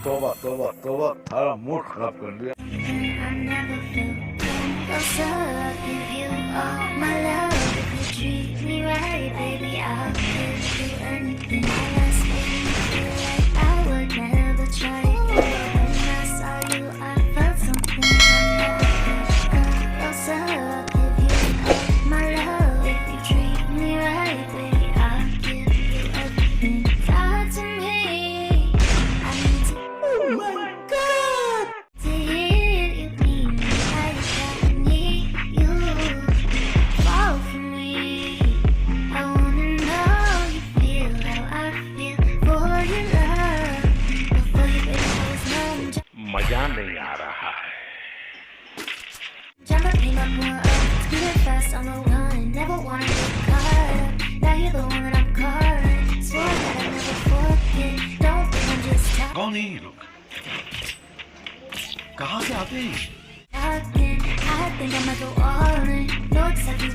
तोबा थारा मूड खराब कर दिया I never feel closer. I'll give you all my love. If you treat me right, baby, I'll give you anything. Last thing you feel like I would never try again. When I saw you, I felt something I never felt closer. I'll give you all my love. If you treat me right, baby, I'll give you everything. Talk to me. I need to. Oh my god To hear you mean me like I need you. Fall for me. I wanna know you feel how I feel for your love. Before you get close, no, मजा नहीं आ रहा है jump up, came up, more up. Speeding fast on the run. Never wanna get caught up. Now you're the one that I'm caught up. Swore that I'd never forget. Don't think I'm just talking. कौन है ये लोग? कहाँ से आते हैं? I think I might go all in. No acceptance.